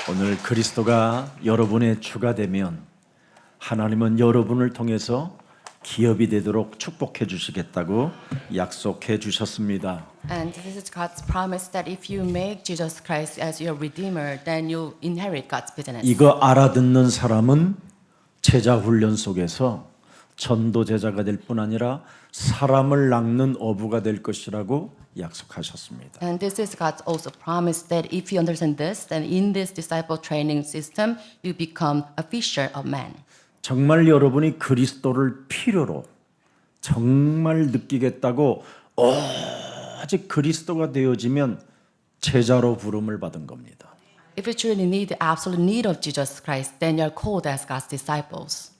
오늘 그리스도가 여러분의 주가 되면 하나님은 여러분을 통해서 기업이 되도록 축복해 주시겠다고 약속해 주셨습니다. And this is God's promise that if you make Jesus Christ as your Redeemer, then you inherit God's business. 이거 알아듣는 사람은 제자 훈련 속에서 전도 제자가 될 뿐 아니라 사람을 낚는 어부가 될 것이라고 약속하셨습니다. And this is God's also promise that if you understand this, then in this disciple training system, you become a fisher of men. 정말 여러분이 그리스도를 필요로 정말 느끼겠다고 오직 그리스도가 되어지면 제자로 부름을 받은 겁니다. If you truly need the absolute need of Jesus Christ, then you're called as God's disciples.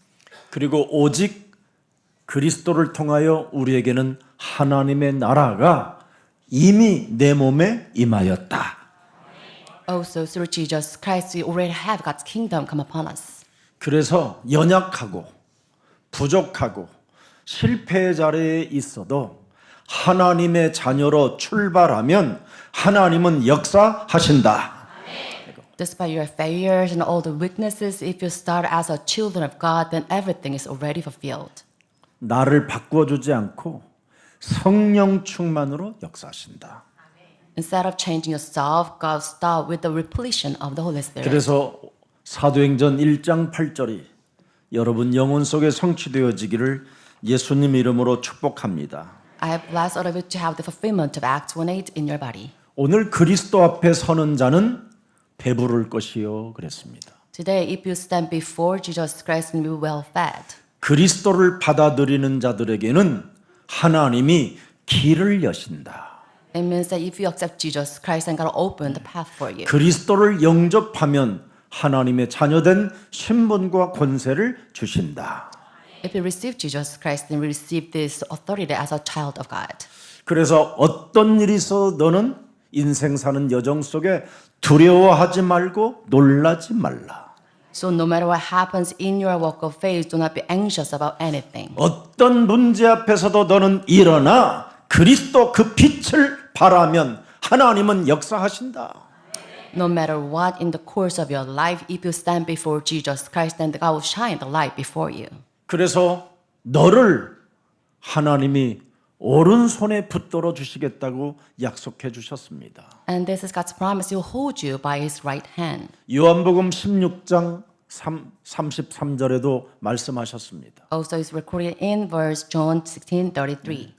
그리고 오직 그리스도를 통하여 우리에게는 하나님의 나라가 이미 내 몸에 임하였다. Also, through Jesus Christ, we already have God's kingdom come upon us. 그래서 연약하고 부족하고 실패의 자리에 있어도 하나님의 자녀로 출발하면 하나님은 역사하신다. Despite your failures and all the weaknesses, if you start as a children of God, then everything is already fulfilled. 나를 바꿔주지 않고 성령 충만으로 역사하신다. Instead of changing yourself, God start with the repletion of the Holy Spirit. 그래서 사도행전 1장 8절이 여러분 영혼 속에 성취되어지기를 예수님 이름으로 축복합니다. I have blessed all of you to have the fulfillment of Acts 1:8 in your body. 오늘 그리스도 앞에 서는 자는 배부를 것이요 그랬습니다. Today, if you stand before Jesus Christ and be well fed, 그리스도를 받아들이는 자들에게는 하나님이 길을 여신다. it means that if you accept Jesus Christ, then God will open the path for you. 그리스도를 영접하면 하나님의 자녀된 신분과 권세를 주신다. If you receive Jesus Christ, then we receive this authority as a child of God. 그래서 어떤 일이 있어 너는 인생 사는 여정 속에 두려워하지 말고 놀라지 말라. So no matter what happens in your walk of faith, do not be anxious about anything. 어떤 문제 앞에서도 너는 일어나 그리스도 그 빛을 바라면 하나님은 역사하신다. No matter what in the course of your life, if you stand before Jesus Christ, then God will shine the light before you. 그래서 너를 하나님이 오른손에 붙들어 주시겠다고 약속해 주셨습니다. And this is God's promise. He will hold you by His right hand. 요한복음 16장 33절에도 말씀하셨습니다. Also, it's recorded in verse John 16:33.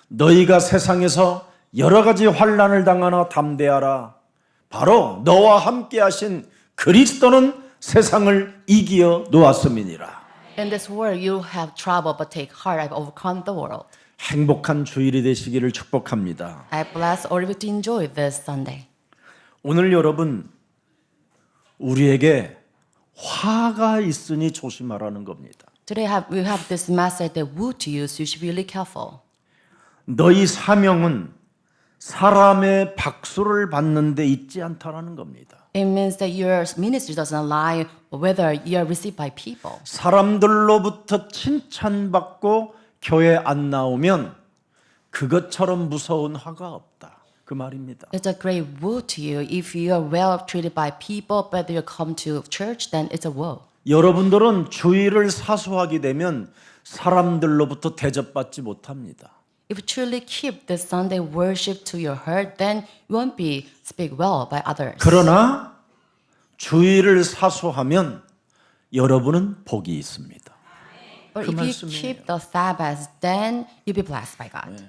너희가 세상에서 여러 가지 환난을 당하나 담대하라. 바로 너와 함께 하신 그리스도는 세상을 이기어 놓았음이니라. In this world, you have trouble, but take heart. I've overcome the world. 행복한 주일이 되시기를 축복합니다. I bless all of you to enjoy this Sunday. 오늘 여러분 우리에게 화가 있으니 조심하라는 겁니다. Today, we have this message that woe to you, so you should be really careful. 너희 사명은 사람의 박수를 받는 데 있지 않다라는 겁니다. It means that your ministry doesn't lie whether you are received by people. 사람들로부터 칭찬받고 교회 안 나오면 그것처럼 무서운 화가 없다. 그 말입니다. It's a great woe to you if you are well treated by people, but you come to church, then it's a woe. 여러분들은 주일을 사수하게 되면 사람들로부터 대접받지 못합니다. If you truly keep this Sunday worship to your heart, then you won't be speak well by others. 그러나 주일을 사수하면 여러분은 복이 있습니다. But if you keep the Sabbath, then you'll be blessed by God.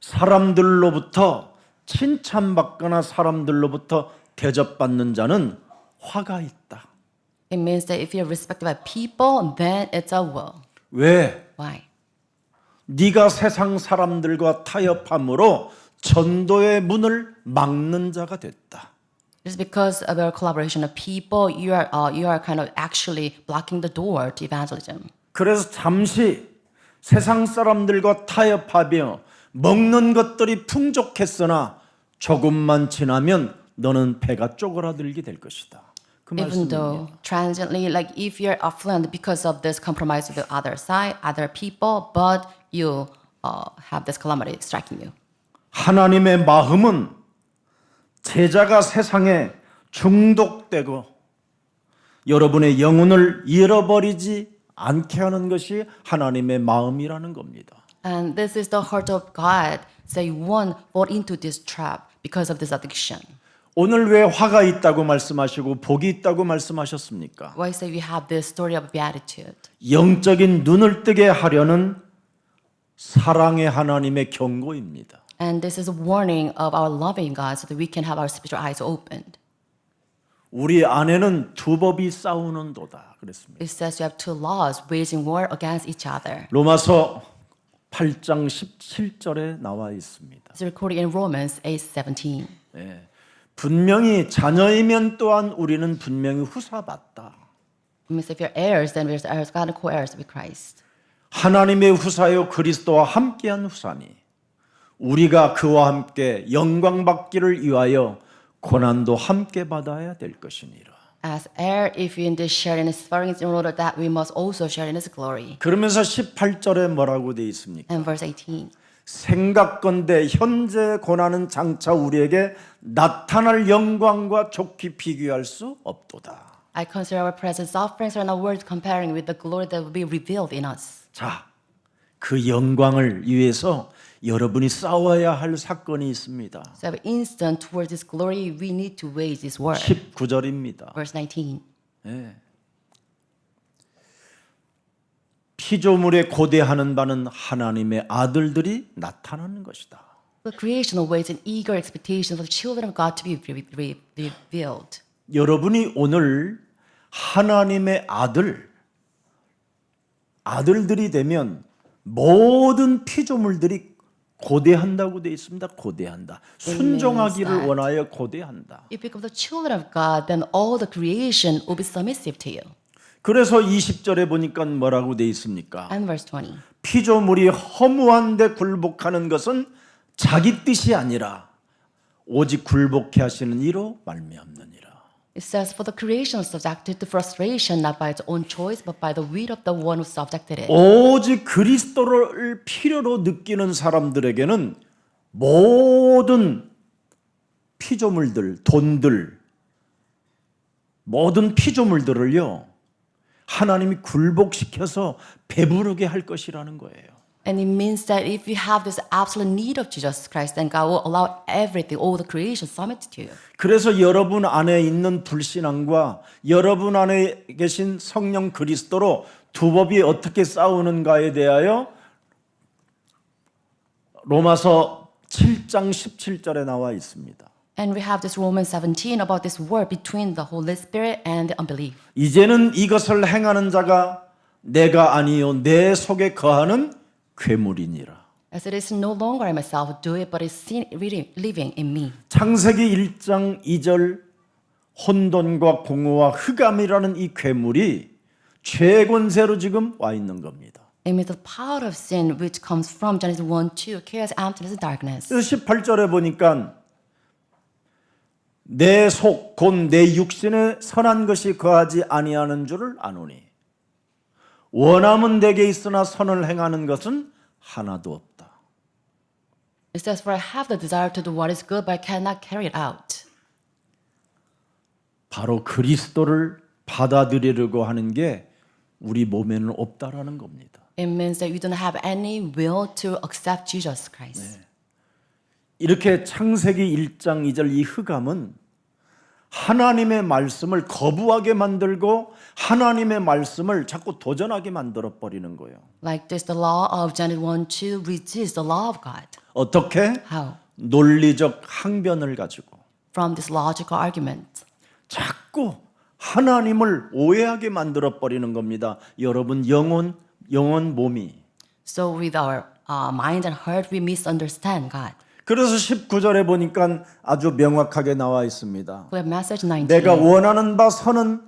사람들로부터 칭찬받거나 사람들로부터 대접받는 자는 화가 있다. It means that if you're respected by people, then it's a woe. 왜? Why? 네가 세상 사람들과 타협함으로 전도의 문을 막는 자가 됐다. Just because of your collaboration of people, you are kind of actually blocking the door to evangelism. 그래서 잠시 세상 사람들과 타협하며 먹는 것들이 풍족했으나 조금만 지나면 너는 배가 쪼그라들게 될 것이다. 그 Even though 말씀입니다. transiently, like if you're affluent because of this compromise with the other side, other people, but you have this calamity striking you. 하나님의 마음은 제자가 세상에 중독되고 여러분의 영혼을 잃어버리지 않게 하는 것이 하나님의 마음이라는 겁니다. And this is the heart of God. So you won't fall into this trap because of this addiction. 오늘 왜 화가 있다고 말씀하시고 복이 있다고 말씀하셨습니까? Why say we have this story of beatitude? 영적인 눈을 뜨게 하려는 사랑의 하나님의 경고입니다. And this is a warning of our loving God so that we can have our spiritual eyes opened. 우리 안에는 두 법이 싸우는도다 그랬습니다. It says you have two laws waging war against each other. 로마서 8장 17절에 나와 있습니다. It's recorded in Romans 8:17. 예. 분명히 자녀이면 또한 우리는 분명히 후사받다. It means if you're heirs, then we're heirs, God and co-heirs with Christ. 하나님의 후사요 그리스도와 함께한 후사니 우리가 그와 함께 영광 받기를 위하여 고난도 함께 받아야 될 것이니라. As heir, if you indeed share in His sufferings, in order that we must also share in His glory. 그러면서 18절에 뭐라고 돼 있습니까? And verse 18. 생각건대 현재 고난은 장차 우리에게 나타날 영광과 좋게 비교할 수 없도다. I consider our present sufferings are not worth comparing with the glory that will be revealed in us. 자, 그 영광을 위해서 여러분이 싸워야 할 사건이 있습니다. So every instant towards this glory, we need to wage this war. 19절입니다. Verse 19. 피조물에 고대하는 바는 하나님의 아들들이 나타나는 것이다. The creation awaits an eager expectation for the children of God to be revealed. 여러분이 오늘 하나님의 아들들이 되면 모든 피조물들이 고대한다고 되어 있습니다. 고대한다. 순종하기를 원하여 고대한다. If you become the children of God, then all the creation will be submissive to you. 그래서 20절에 보니까 뭐라고 되어 있습니까? And verse 20. 피조물이 허무한데 굴복하는 것은 자기 뜻이 아니라 오직 굴복해 하시는 이로 말미암느니라. It says, for the creation is subjected to frustration not by its own choice, but by the will of the one who subjected it. 오직 그리스도를 필요로 느끼는 사람들에게는 모든 피조물들, 돈들, 모든 피조물들을요 하나님이 굴복시켜서 배부르게 할 것이라는 거예요. And it means that if you have this absolute need of Jesus Christ, then God will allow everything, all the creation, submit to you. 그래서 여러분 안에 있는 불신앙과 여러분 안에 계신 성령 그리스도로 두 법이 어떻게 싸우는가에 대하여 로마서 7장 17절에 나와 있습니다. And we have this Romans 17 about this war between the Holy Spirit and the unbelief. 이제는 이것을 행하는 자가 내가 아니요 내 속에 거하는 괴물이니라. As it is no longer I myself who do it, but it's sin living in me. 창세기 1장 2절 혼돈과 공허와 흑암이라는 이 괴물이 죄권세로 지금 와 있는 겁니다. It means the power of sin which comes from Genesis 1:2, chaos, emptiness, and darkness. 그래서 18절에 보니까 내 속 곧 내 육신에 선한 것이 거하지 아니하는 줄을 아노니 원함은 내게 있으나 선을 행하는 것은 하나도 없다. It says, for I have the desire to do what is good, but I cannot carry it out. 바로 그리스도를 받아들이려고 하는 게 우리 몸에는 없다라는 겁니다. It means that you don't have any will to accept Jesus Christ. 이렇게 창세기 1장 2절 이 흑암은 하나님의 말씀을 거부하게 만들고 하나님의 말씀을 자꾸 도전하게 만들어 버리는 거예요. Like this, the law of Genesis 1:2 resists the law of God. 어떻게? How? 논리적 항변을 가지고 From this logical argument. 자꾸 하나님을 오해하게 만들어 버리는 겁니다. 여러분 영혼 몸이. So with our mind and heart, we misunderstand God. 그래서 19절에 보니까 아주 명확하게 나와 있습니다. We have message 19. 내가 원하는 바 선은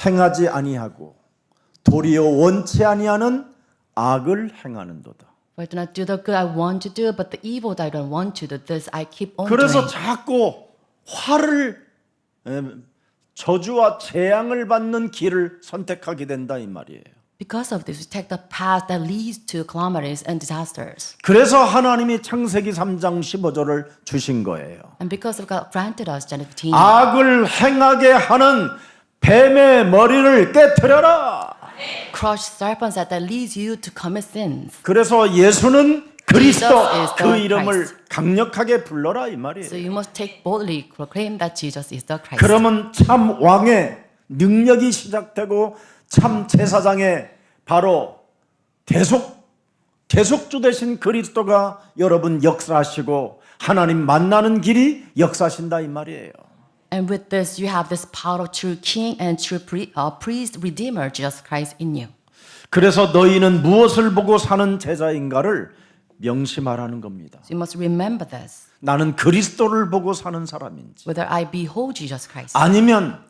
행하지 아니하고 도리어 원치 아니하는 악을 행하는도다. For I do not do the good I want to do, but the evil that I don't want to do, this I keep on 그래서 doing. 자꾸 화를 저주와 재앙을 받는 길을 선택하게 된다 이 말이에요. Because of this, we take the path that leads to calamities and disasters. 그래서 하나님이 창세기 3장 15절을 주신 거예요. And because of God granted us Genesis 15, 악을 행하게 하는 뱀의 머리를 깨트려라. crush serpents that leads you to commit sins. 그래서 예수는 그리스도 Jesus is 그 the 이름을 Christ. 강력하게 불러라 이 So 말이에요. you must take boldly proclaim that Jesus is the Christ. 그러면 참 왕의 능력이 시작되고 참 제사장의 바로 대속주 되신 그리스도가 여러분 역사하시고 하나님 만나는 길이 역사하신다 이 말이에요. And with this, you have this power of true King and true priest, Redeemer, Jesus Christ in you. 그래서 너희는 무엇을 보고 사는 제자인가를 명심하라는 겁니다. So you must remember this. 나는 그리스도를 보고 사는 사람인지 Whether I behold Jesus Christ, 아니면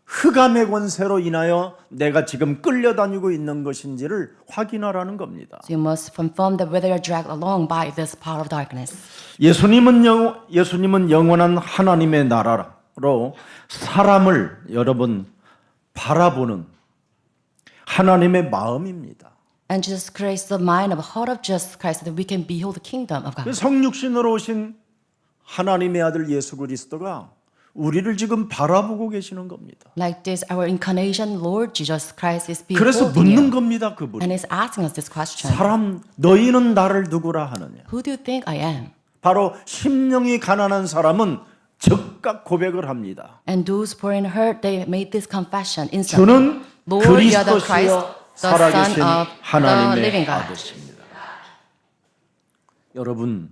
흑암의 권세로 인하여 내가 지금 끌려다니고 있는 것인지를 확인하라는 겁니다. so you must confirm that whether you're dragged along by this power of darkness. 예수님은 영원한 하나님의 나라로 사람을 여러분 바라보는 하나님의 마음입니다. And Jesus Christ, the mind of heart of Jesus Christ, that we can behold the kingdom of God. 성육신으로 오신 하나님의 아들 예수 그리스도가 우리를 지금 바라보고 계시는 겁니다. Like this, our incarnation, Lord Jesus Christ, is 그래서 beholding 묻는 you. 겁니다. 그분이. And is asking us this question. 사람 너희는 나를 누구라 하느냐. Who do you think I am? 바로 심령이 가난한 사람은 즉각 고백을 합니다. And those who are in hurt, they made this confession instantly. 주는 Lord, you are the 그리스도시요 Christ, the Son 살아계신 of the 하나님의 living God. 아들입니다. 여러분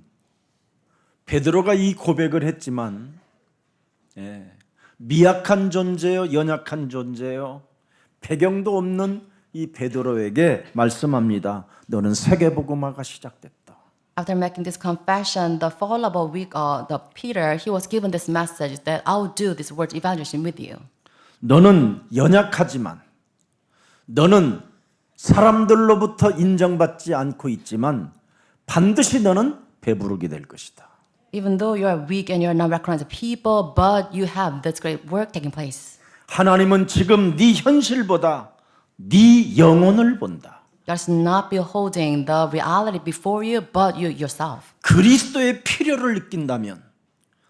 베드로가 이 고백을 했지만 미약한 존재요, 연약한 존재요, 배경도 없는 이 베드로에게 말씀합니다. 너는 세계복음화가 시작됐다. After making this confession, the fallible weak, the Peter, he was given this message that I'll do this word evangelism with you. 너는 연약하지만 너는 사람들로부터 인정받지 않고 있지만 반드시 너는 배부르게 될 것이다. Even though you are weak and you are not recognized by people, but you have this great work taking place. 하나님은 지금 네 현실보다 네 영혼을 본다. You are not beholding the reality before you, but you yourself. 그리스도의 필요를 느낀다면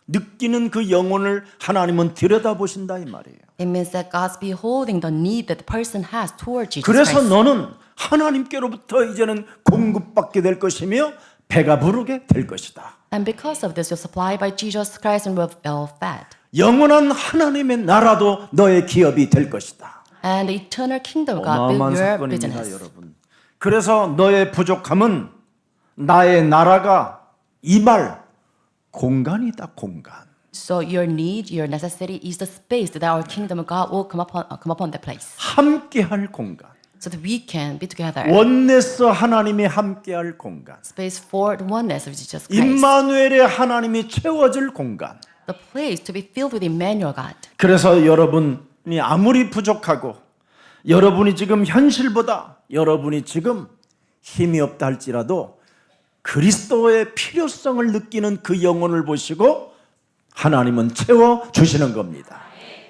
느끼는 그 영혼을 하나님은 들여다보신다 이 말이에요. It means that God's beholding the need that the person has toward Jesus 그래서 Christ. 너는 하나님께로부터 이제는 공급받게 될 것이며 배가 부르게 될 것이다. And because of this, you're supplied by Jesus Christ and will well fed. 영원한 하나님의 나라도 너의 기업이 될 것이다. And the eternal kingdom of God will 어마어마한 be your 사건입니다, business. 여러분. 그래서 너의 부족함은 나의 나라가 임할 공간이다, 공간. So your need, your necessity is the space that our kingdom of God will come upon that place. 함께할 공간. So that we can be together. 원네스 하나님이 함께할 공간. Space for the oneness of Jesus Christ. 임마누엘의 하나님이 채워질 공간. The place to be filled with Emmanuel God. 그래서 여러분이 아무리 부족하고 여러분이 지금 현실보다 여러분이 지금 힘이 없다 할지라도 그리스도의 필요성을 느끼는 그 영혼을 보시고 하나님은 채워 주시는 겁니다.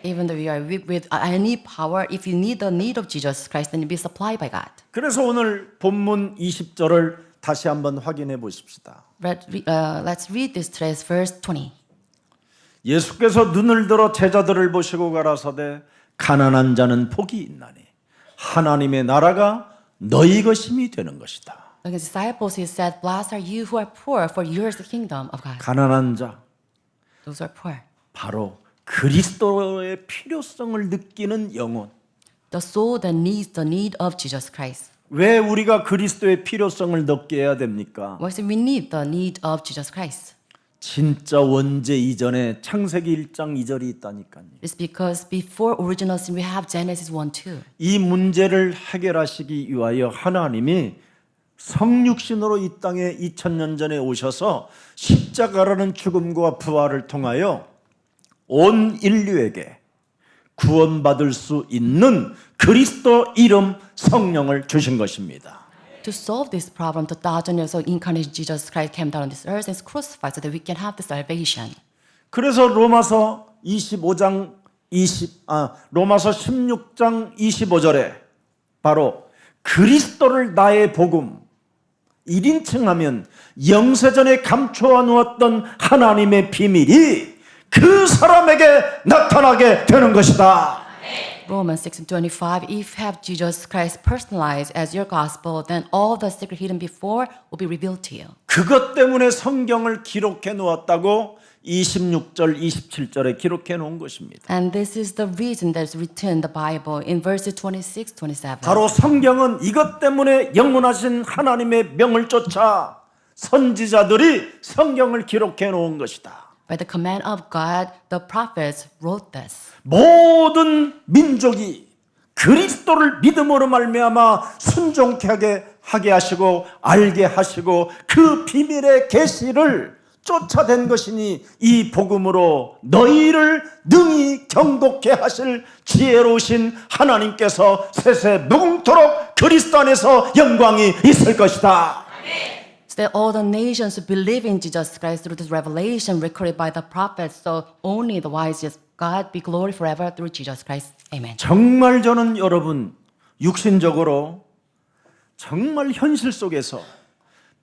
Even though you are weak with any power, if you need the need of Jesus Christ, then you'll be supplied by God. 그래서 오늘 본문 20절을 다시 한번 확인해 보십시다. Let's read this today's verse 20. 예수께서 눈을 들어 제자들을 보시고 가라사대 가난한 자는 복이 있나니 하나님의 나라가 너희 것임이 되는 것이다. Like his disciples, he said, "Blessed are you who are poor, for yours is the kingdom of God." 가난한 자 Those who are poor. 바로 그리스도의 필요성을 느끼는 영혼. The soul that needs the need of Jesus Christ. 왜 우리가 그리스도의 필요성을 느끼게 해야 됩니까? Why is it we need the need of Jesus Christ? 진짜 원죄 이전에 창세기 1장 2절이 있다니까요. It's because before original sin we have Genesis 1:2. 이 문제를 해결하시기 위하여 하나님이 성육신으로 이 땅에 2000년 전에 오셔서 십자가라는 죽음과 부활을 통하여 온 인류에게 구원받을 수 있는 그리스도 이름 성령을 주신 것입니다. To solve this problem, 2000 years ago, incarnate Jesus Christ came down on this earth and was crucified so that we can have the salvation. 그래서 로마서 16장 25절에 바로 그리스도를 나의 복음 1인칭 하면 영세전에 감추어 놓았던 하나님의 비밀이 그 사람에게 나타나게 되는 것이다. Romans 6:25, if you have Jesus Christ personalized as your gospel, then all the secret hidden before will be revealed to you. 그것 때문에 성경을 기록해 놓았다고 26절, 27절에 기록해 놓은 것입니다. And this is the reason that is written in the Bible in verses 26, 27. 바로 성경은 이것 때문에 영원하신 하나님의 명을 쫓아 선지자들이 성경을 기록해 놓은 것이다. By the command of God, the prophets wrote this. 모든 민족이 그리스도를 믿음으로 말미암아 순종하게 하게 하시고 알게 하시고 그 비밀의 계시를 쫓아낸 것이니 이 복음으로 너희를 능히 경고케 하실 지혜로우신 하나님께서 세세 무궁토록 그리스도 안에서 영광이 있을 것이다. So that all the nations who believe in Jesus Christ through this revelation recorded by the prophets, so only the wisest God be glory forever through Jesus Christ. Amen. 정말 저는 여러분 육신적으로 정말 현실 속에서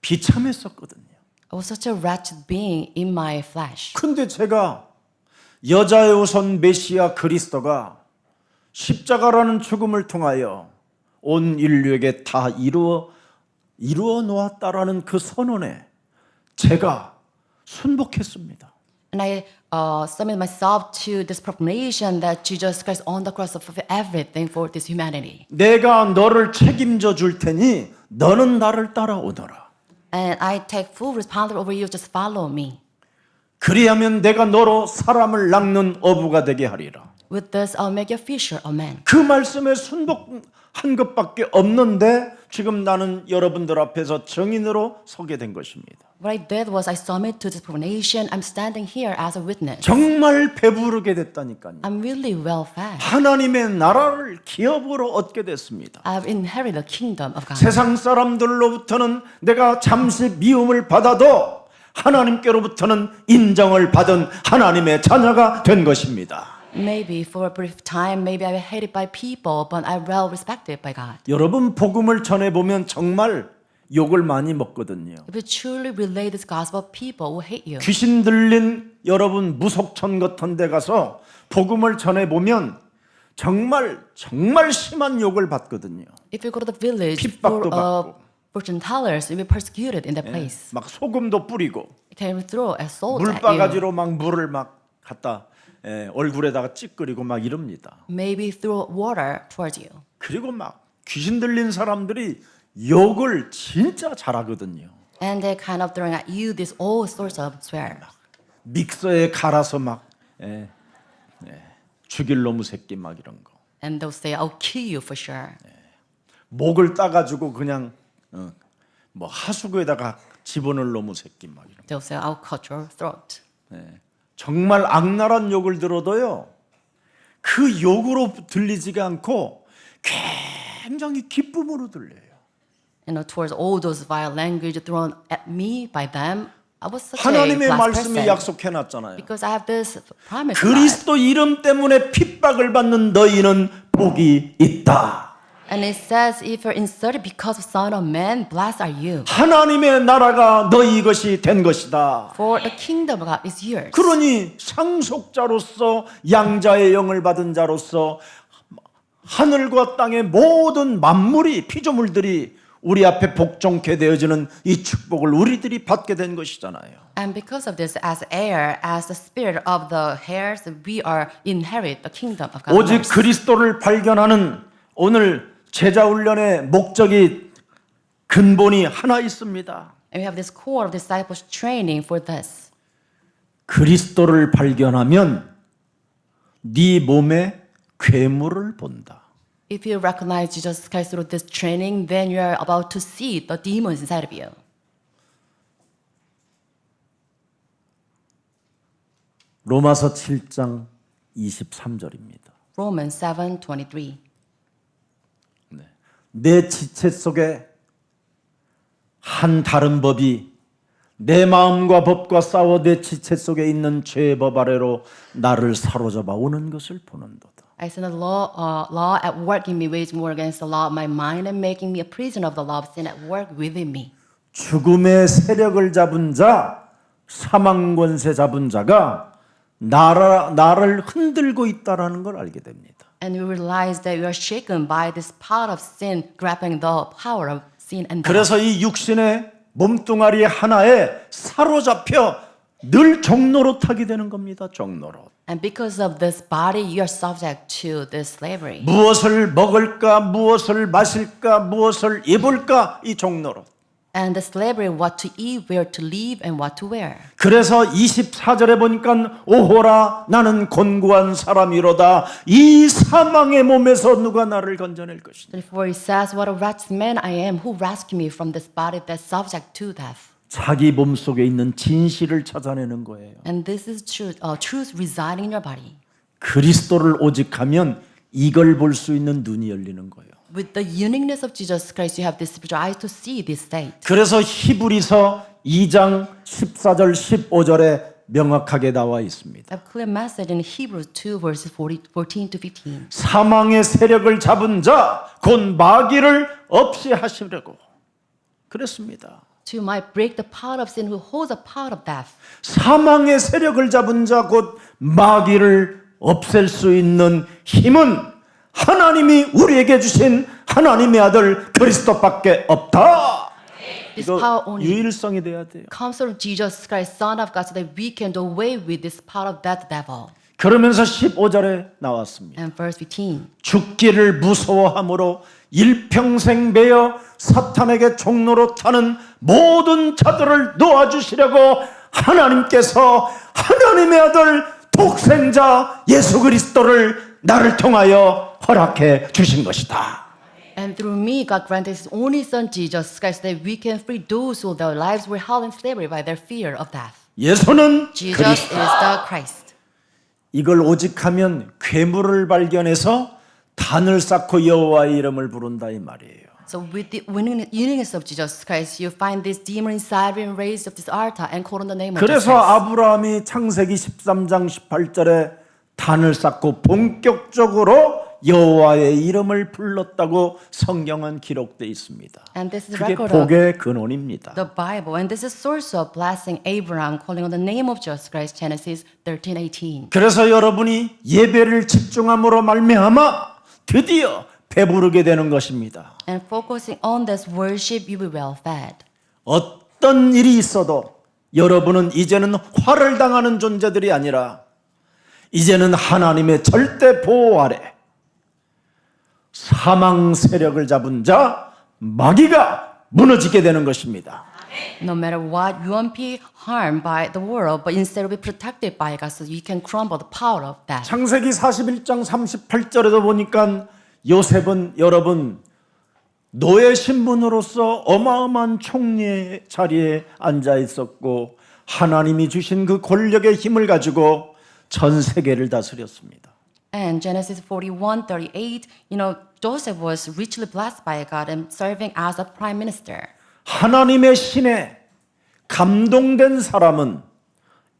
비참했었거든요. I was such a wretched being in my flesh. 근데 제가 여자의 우선 메시아 그리스도가 십자가라는 죽음을 통하여 온 인류에게 다 이루어 놓았다라는 그 선언에 제가 순복했습니다. And I submit myself to this proclamation that Jesus Christ on the cross fulfilled everything for this humanity. 내가 너를 책임져 줄 테니 너는 나를 따라오너라. And I take full responsibility over you, just follow me. 그리하면 내가 너로 사람을 낚는 어부가 되게 하리라. With this, I'll make you fisher of men. 그 말씀에 순복한 것밖에 없는데 지금 나는 여러분들 앞에서 증인으로 서게 된 것입니다. What I did was I submit to this proclamation. I'm standing here as a witness. 정말 배부르게 됐다니까요. I'm really well fed. 하나님의 나라를 기업으로 얻게 됐습니다. I've inherited the kingdom of God. 세상 사람들로부터는 내가 잠시 미움을 받아도 하나님께로부터는 인정을 받은 하나님의 자녀가 된 것입니다. Maybe for a brief time, maybe I was hated by people, but I'm well respected by God. 여러분 복음을 전해보면 정말 욕을 많이 먹거든요. If you truly relay this gospel, people will hate you. 귀신 들린 여러분 무속촌 같은 데 가서 복음을 전해보면 정말 심한 욕을 받거든요. If you go to the village 핍박도 full of 받고. fortune tellers, you'll be persecuted in that place. 막 소금도 뿌리고 It can throw a salt at you. 물바가지로 막 물을 막 갖다 얼굴에다가 찌끄리고 막 이럽니다. Maybe throw water towards you. 그리고 막 귀신 들린 사람들이 욕을 진짜 잘하거든요. And they're kind of throwing at you this all sorts of swear. 믹서에 갈아서 막 죽일 놈의 새끼 막 이런 거. And they'll say, I'll kill you for sure. 목을 따가지고 그냥 뭐 하수구에다가 집어넣을 놈의 새끼 막 이런 거. They'll say, I'll cut your throat. 정말 악랄한 욕을 들어도요. 그 욕으로 들리지가 않고 굉장히 기쁨으로 들려요. Towards all those vile language thrown at me by them, I was such a 하나님의 blessed 말씀이 person 약속해 놨잖아요. because I have this promise. of God. 그리스도 이름 때문에 핍박을 받는 너희는 복이 있다. And it says, if you're inserted because of Son of Man, blessed are you. 하나님의 나라가 너희 것이 된 것이다. For the kingdom of God is yours. 그러니 상속자로서 양자의 영을 받은 자로서 하늘과 땅의 모든 만물이 피조물들이 우리 앞에 복종케 되어지는 이 축복을 우리들이 받게 된 것이잖아요. And because of this, as heir, as the spirit of the heirs, we are inherit the kingdom of God. 오직 그리스도를 발견하는 오늘 제자 훈련의 목적이 근본이 하나 있습니다. And we have this core of disciples training for this. 그리스도를 발견하면 네 몸에 괴물을 본다. If you recognize Jesus Christ through this training, then you are about to see the demons inside of you. 로마서 7장 23절입니다. Romans 7:23. 내 지체 속에 한 다른 법이 내 마음과 법과 싸워 내 지체 속에 있는 죄의 법 아래로 나를 사로잡아 오는 것을 보는도다. I seen the law at work in me wage war against the law of my mind and making me a prisoner of the law of sin at work within me. 죽음의 세력을 잡은 자, 사망 권세 잡은 자가 나를 흔들고 있다라는 걸 알게 됩니다. And we realize that we are shaken by this power of sin, grabbing the power of sin and death. 그래서 이 육신의 몸뚱아리 하나에 사로잡혀 늘 종노릇하게 되는 겁니다. 종노릇. And because of this body, you are subject to this slavery. 무엇을 먹을까, 무엇을 마실까, 무엇을 입을까 이 종노릇. And the slavery, what to eat, where to live, and what to wear. 그래서 24절에 보니까 오호라 나는 곤고한 사람이로다 이 사망의 몸에서 누가 나를 건져낼 것이냐. Therefore it says, what a wretched man I am, who rescued me from this body that's subject to death. 자기 몸 속에 있는 진실을 찾아내는 거예요. And this is truth residing in your body. 그리스도를 오직하면 이걸 볼 수 있는 눈이 열리는 거예요. With the uniqueness of Jesus Christ, you have this spiritual eyes to see this state. 그래서 히브리서 2장 14절 15절에 명확하게 나와 있습니다. A clear message in Hebrews 2 verses 14 to 15. 사망의 세력을 잡은 자 곧 마귀를 없이 하시려고 그랬습니다. To might break the power of sin who holds the power of death. 사망의 세력을 잡은 자 곧 마귀를 없앨 수 있는 힘은 하나님이 우리에게 주신 하나님의 아들 그리스도밖에 없다. This 이거 power only 유일성이 돼야 돼요. comes from Jesus Christ, Son of God, so that we can do away with this power of that devil. 그러면서 15절에 나왔습니다. And verse 15. 죽기를 무서워함으로 일평생 매여 사탄에게 종노릇하는 모든 자들을 놓아주시려고 하나님께서 하나님의 아들 독생자 예수 그리스도를 나를 통하여 허락해 주신 것이다. And through me, God granted His only Son, Jesus Christ, that we can free those who their lives were held in slavery by their fear of death. 예수는 Jesus 그리스도. is the Christ. 이걸 오직하면 괴물을 발견해서 단을 쌓고 여호와의 이름을 부른다 이 말이에요. So with the uniqueness of Jesus Christ, you find this demon inside and raised up this altar and call on the name of Jesus 그래서 Christ. 아브라함이 창세기 13장 18절에 단을 쌓고 본격적으로 여호와의 이름을 불렀다고 성경은 기록되어 있습니다. And this is 그게 record of 복의 근원입니다. the Bible, and this is source of blessing Abraham, calling on the name of Jesus Christ, Genesis 13:18. 그래서 여러분이 예배를 집중함으로 말미암아 드디어 배부르게 되는 것입니다. And focusing on this worship, you will be well fed. 어떤 일이 있어도 여러분은 이제는 화를 당하는 존재들이 아니라 이제는 하나님의 절대 보호 아래 사망 세력을 잡은 자 마귀가 무너지게 되는 것입니다. No matter what, you won't be harmed by the world, but instead will be protected by God, so you can crumble the power of that. 창세기 41장 38절에도 보니까 요셉은 여러분 노예 신분으로서 어마어마한 총리의 자리에 앉아 있었고 하나님이 주신 그 권력의 힘을 가지고 전 세계를 다스렸습니다. And Genesis 41:38, Joseph was richly blessed by God and serving as a prime minister. 하나님의 신에 감동된 사람은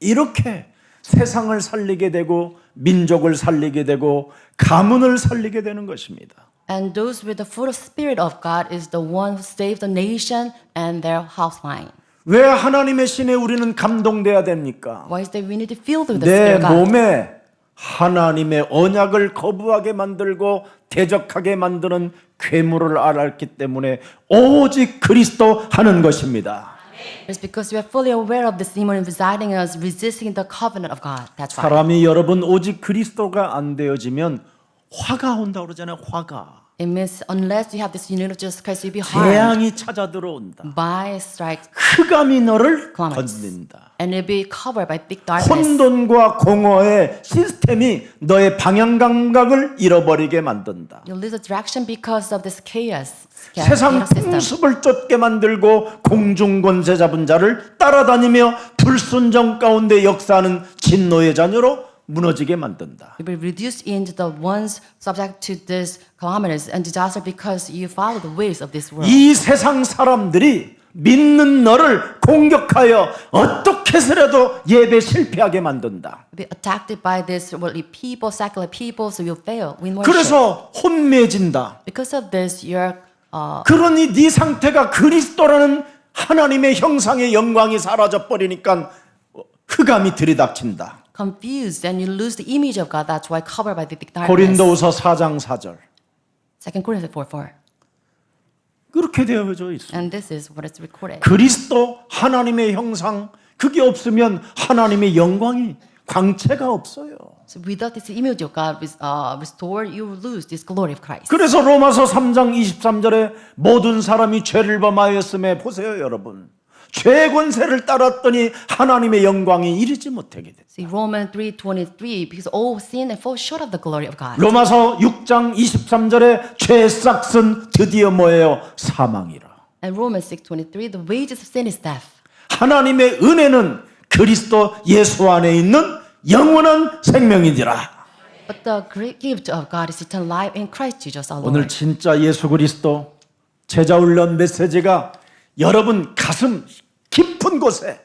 이렇게 세상을 살리게 되고 민족을 살리게 되고 가문을 살리게 되는 것입니다. And those with the fruit of spirit of God is the one who saved the nation and their house line. 왜 하나님의 신에 우리는 감동돼야 됩니까? Why is that we need to feel through the 내 spirit of God? 몸에 하나님의 언약을 거부하게 만들고 대적하게 만드는 괴물을 알았기 때문에 오직 그리스도 하는 것입니다. It's because we are fully aware of this demon residing in us, resisting the covenant of God. That's why. 사람이 여러분 오직 그리스도가 안 되어지면 화가 온다 그러잖아요. 화가. It means unless you have this unity of Jesus Christ, you'll be harmed 재앙이 찾아 들어온다. by strikes 흑암이 너를 Calamities. 건든다. and you'll be covered by thick darkness. 혼돈과 공허의 시스템이 너의 방향 감각을 잃어버리게 만든다. You lose the direction because of this chaos 세상 system. 풍습을 쫓게 만들고 공중 권세 잡은 자를 따라다니며 불순종 가운데 역사하는 진노의 자녀로 무너지게 만든다. You will be reduced into the ones subject to this calamities and disaster because you follow the ways of this world. 이 세상 사람들이 믿는 너를 공격하여 어떻게 해서라도 예배 실패하게 만든다. Be attacked by this worldly people, secular people, so you fail. Win worship. 그래서 혼매진다. Because of this, you're 그러니 네 상태가 그리스도라는 하나님의 형상의 영광이 사라져 버리니까 흑암이 들이닥친다. confused and you lose the image of God. That's why covered by the thick darkness. 고린도후서 4장 4절. 2 Corinthians 4:4. 그렇게 되어져 있어. And this is what is recorded. 그리스도 하나님의 형상 그게 없으면 하나님의 영광이 광채가 없어요. So without this image of God restored, you will lose this glory of Christ. 그래서 로마서 3장 23절에 모든 사람이 죄를 범하였음에 보세요, 여러분. 죄의 권세를 따랐더니 하나님의 영광이 이르지 못하게 돼. See Romans 3:23, because all sin and fall short of the glory of God. 로마서 6장 23절에 죄의 싹은 드디어 뭐예요? 사망이라. And Romans 6:23, the wages of sin is death. 하나님의 은혜는 그리스도 예수 안에 있는 영원한 생명이니라. But the great gift of God is eternal life in Christ Jesus our 오늘 Lord. 진짜 예수 그리스도 제자훈련 메시지가 여러분 가슴 깊은 곳에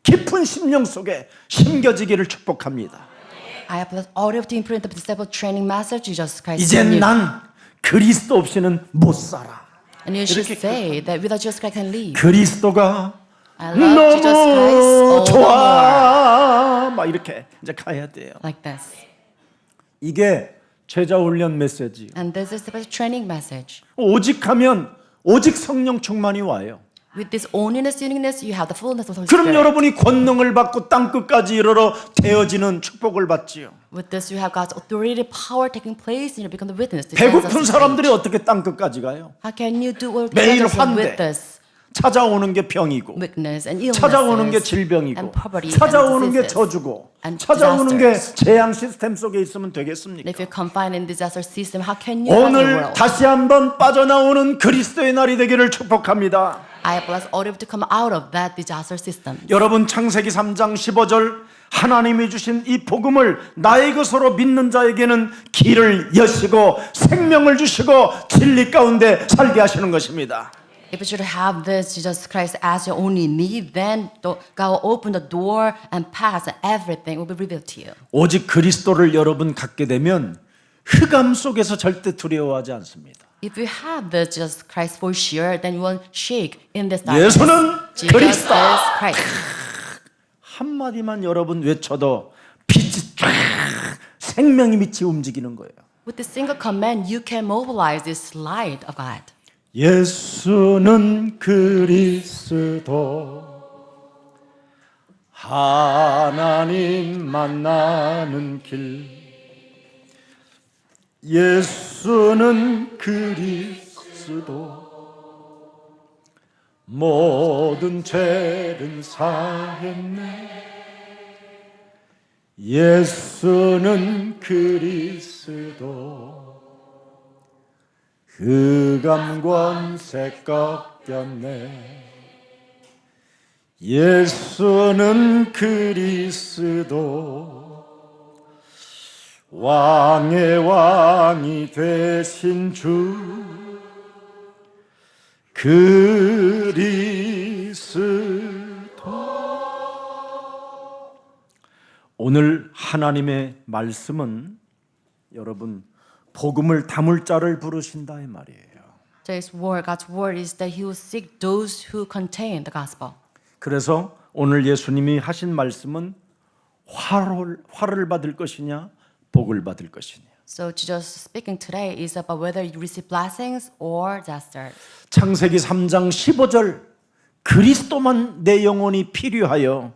깊은 심령 속에 심겨지기를 축복합니다. I have blessed all of the imprint of the disciple training master Jesus Christ. 이제 in you. 난 그리스도 없이는 못 살아. And you should say that without Jesus Christ I can live. 그리스도가 I love Jesus Christ 너무 all the more. 좋아. 막 이렇게 이제 가야 돼요. Like this. 이게 제자훈련 메시지. And this is the training message. 오직 하면 오직 성령 충만이 와요. With this onliness, uniqueness, you have the fullness of the Holy 그럼 Spirit. 여러분이 권능을 받고 땅 끝까지 이르러 되어지는 축복을 받지요. With this, you have God's authority, power taking place, and you become the witness. to the ends of 배고픈 this 사람들이 age. 어떻게 땅 끝까지 가요? How can you do all 매일 together 환대. with this? 찾아오는 게 병이고, Weakness and illnesses, 찾아오는 게 질병이고, and poverty, 찾아오는 and 게 diseases, 저주고, and 찾아오는 게 disasters. 재앙 시스템 속에 있으면 And 되겠습니까? if you're confined in disaster system, how can you have your 오늘 world? 다시 한번 빠져나오는 그리스도의 날이 되기를 축복합니다. I bless all of you to come out of that disaster system. 여러분 창세기 3장 15절 하나님이 주신 이 복음을 나의 것으로 믿는 자에게는 길을 여시고 생명을 주시고 진리 가운데 살게 하시는 것입니다. If you should have this Jesus Christ as your only need, then God will open the door and path, and everything will be revealed to you. 오직 그리스도를 여러분 갖게 되면 흑암 속에서 절대 두려워하지 않습니다. If you have this Jesus Christ for sure, then you won't shake in this darkness. 예수는 Jesus 그리스도. is Christ. 한마디만 여러분 외쳐도 빛이 쫙 생명이 빛이 움직이는 거예요. With this single command, you can mobilize this light of God. 예수는 그리스도 하나님 만나는 길 예수는 그리스도 모든 죄는 사했네 예수는 그리스도 흑암 권세 꺾였네 예수는 그리스도 왕의 왕이 되신 주 그리스도 오늘 하나님의 말씀은 여러분 복음을 담을 자를 부르신다 이 말이에요. Today's word, God's word is that He will seek those who contain the gospel. 그래서 오늘 예수님이 하신 말씀은 화를 받을 것이냐 복을 받을 것이냐. So Jesus speaking today is about whether you receive blessings or disasters. 창세기 3장 15절 그리스도만 내 영혼이 필요하여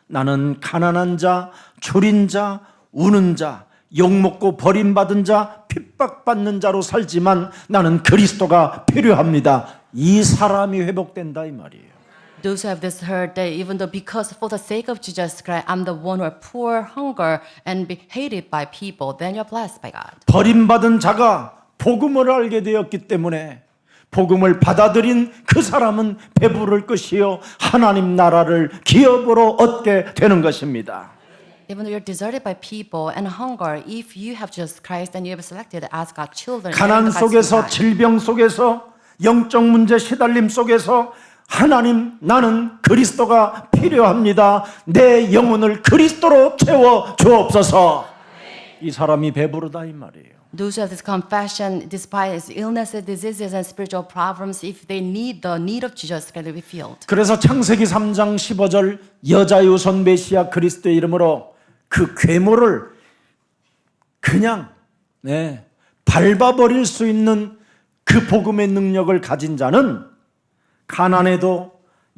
나는 가난한 자, 줄인 자, 우는 자, 욕먹고 버림받은 자, 핍박받는 자로 살지만 나는 그리스도가 필요합니다. 이 사람이 회복된다 이 말이에요. Those who have this heard that even though because for the sake of Jesus Christ, I'm the one who are poor, hunger, and be hated by people, then you're blessed by God. 버림받은 자가 복음을 알게 되었기 때문에 복음을 받아들인 그 사람은 배부를 것이요 하나님 나라를 기업으로 얻게 되는 것입니다. Even though you're deserted by people and hunger, if you have Jesus Christ, then you have selected as God's children. 가난 속에서 질병 속에서 영적 문제 시달림 속에서 하나님, 나는 그리스도가 필요합니다. 내 영혼을 그리스도로 채워 주옵소서. 이 사람이 배부르다 이 말이에요. Those who have this confession, despite his illnesses, diseases, and spiritual problems, if they need the need of Jesus, can they be filled? 그래서 창세기 3장 15절 여자의 son 메시아 그리스도의 이름으로 그 괴물을 그냥 밟아버릴 수 있는 그 복음의 능력을 가진 자는 가난해도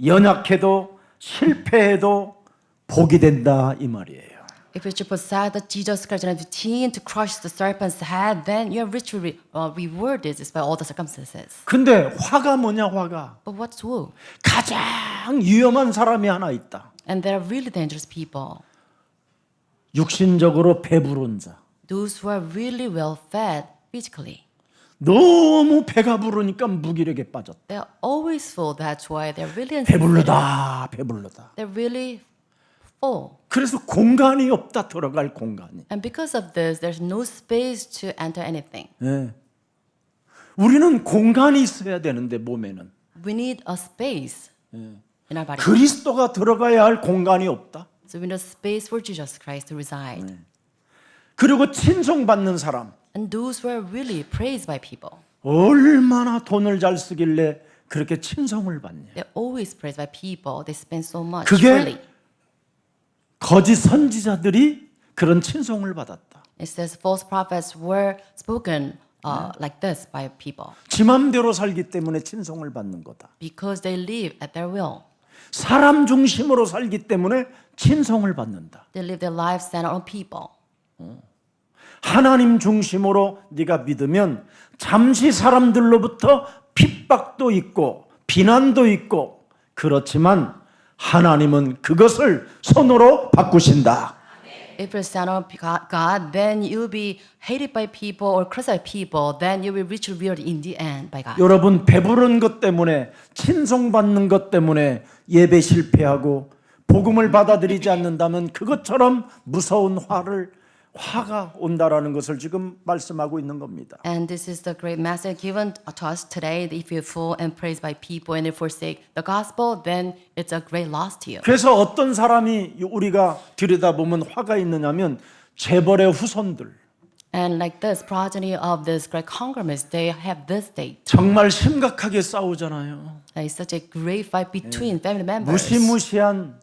연약해도 실패해도 복이 된다 이 말이에요. If you should possess the Jesus Christ and have the team to crush the serpent's head, then you are richly rewarded despite all the circumstances. 근데 화가 뭐냐 화가. But what's woe? 가장 위험한 사람이 하나 있다. And there are really dangerous people. 육신적으로 배부른 자. Those who are really well fed physically. 너무 배가 부르니까 무기력에 빠졌다. They're always full. That's why they're really 배불르다 배불르다. They're really full. 그래서 공간이 없다 들어갈 공간이. And because of this, there's no space to enter anything. 네. 우리는 공간이 있어야 되는데 몸에는 We need a space in our body. 그리스도가 들어가야 할 공간이 없다. So we need a space for Jesus Christ to reside. 그리고 칭송받는 사람 And those who are really praised by people, 얼마나 돈을 잘 쓰길래 그렇게 칭송을 받냐. they're always praised by people. They spend so much 그게 freely. 거짓 선지자들이 그런 칭송을 받았다. It says false prophets were spoken like this by people 지 맘대로 살기 때문에 칭송을 받는 거다. because they live at their will. 사람 중심으로 살기 때문에 칭송을 받는다. They live their lives centered on people. 하나님 중심으로 네가 믿으면 잠시 사람들로부터 핍박도 있고 비난도 있고 그렇지만 하나님은 그것을 손으로 바꾸신다. If you're centered on God, then you'll be hated by people or cursed by people. Then you will reach reward in the end by God. 여러분 배부른 것 때문에 칭송받는 것 때문에 예배 실패하고 복음을 받아들이지 않는다면 그것처럼 무서운 화가 온다라는 것을 지금 말씀하고 있는 겁니다. And this is the great message given to us today. That if you're full and praised by people and you forsake the gospel, then it's a great loss to you. 그래서 어떤 사람이 우리가 들여다보면 화가 있느냐면 재벌의 후손들 And like this progeny of this great conglomerates, they have this state. 정말 심각하게 싸우잖아요. There is such a great fight between family members. 무시무시한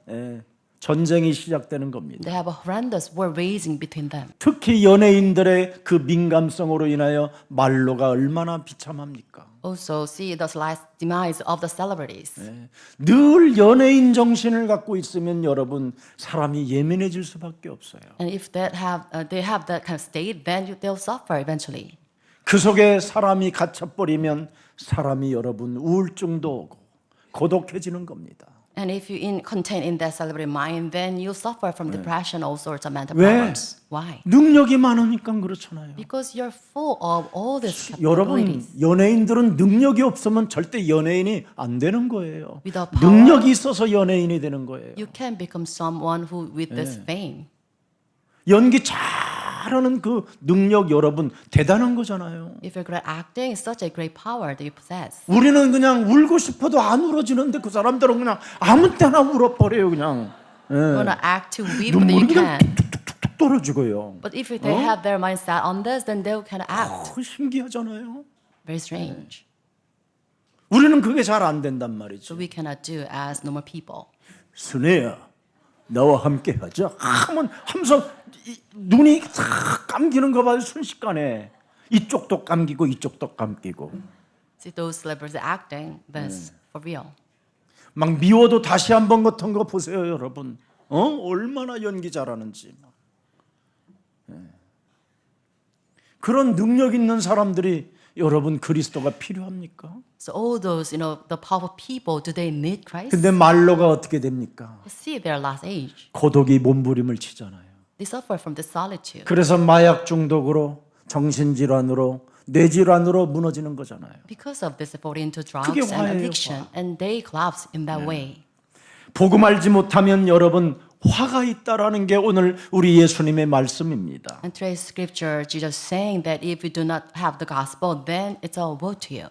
전쟁이 시작되는 겁니다. They have a horrendous war raging between them. 특히 연예인들의 그 민감성으로 인하여 말로가 얼마나 비참합니까? Also, see the last demise of the celebrities. 늘 연예인 정신을 갖고 있으면 여러분 사람이 예민해질 수밖에 없어요. And if they have that kind of state, then they'll suffer eventually. 그 속에 사람이 갇혀버리면 사람이 여러분 우울증도 오고 고독해지는 겁니다. And if you contain in that celebrity mind, then you suffer from depression, all sorts of mental 왜? problems. Why? 능력이 많으니까 그렇잖아요. Because you're full of all these 여러분 capabilities. 연예인들은 능력이 없으면 절대 연예인이 안 되는 거예요. Without power, 능력이 있어서 연예인이 되는 거예요. you can become someone who with this fame. 연기 잘하는 그 능력 여러분 대단한 거잖아요. If you're great at acting, it's such a great power that you possess. 우리는 그냥 울고 싶어도 안 울어지는데 그 사람들은 그냥 아무 때나 울어버려요 그냥. You wanna act to weep, but 눈물이 you 그냥 can. 툭툭툭툭 떨어지고요. But if they have their mindset on this, then they can act. 신기하잖아요. Very strange. 우리는 그게 잘 안 된단 So 말이죠. we cannot do as normal people. 순애야 나와 함께 하자 하면서 눈이 싹 감기는 거 봐요. 순식간에 이쪽도 감기고 이쪽도 감기고 See those celebrities acting this for real. 막 미워도 다시 한번 같은 거 보세요 여러분. 얼마나 연기 잘하는지. 그런 능력 있는 사람들이 여러분 그리스도가 필요합니까? So all those, the powerful people, do they need Christ? 근데 말로가 어떻게 됩니까? See their last age. 고독이 몸부림을 치잖아요. They suffer from the solitude. 그래서 마약 중독으로 정신질환으로 뇌질환으로 무너지는 거잖아요. Because of this, they fall into 그게 drugs and 화예요, addiction, 화. and they collapse in that way. 복음 알지 못하면 여러분 화가 있다라는 게 오늘 우리 예수님의 말씀입니다. And today's scripture, Jesus saying that if you do not have the gospel, then it's a woe to you.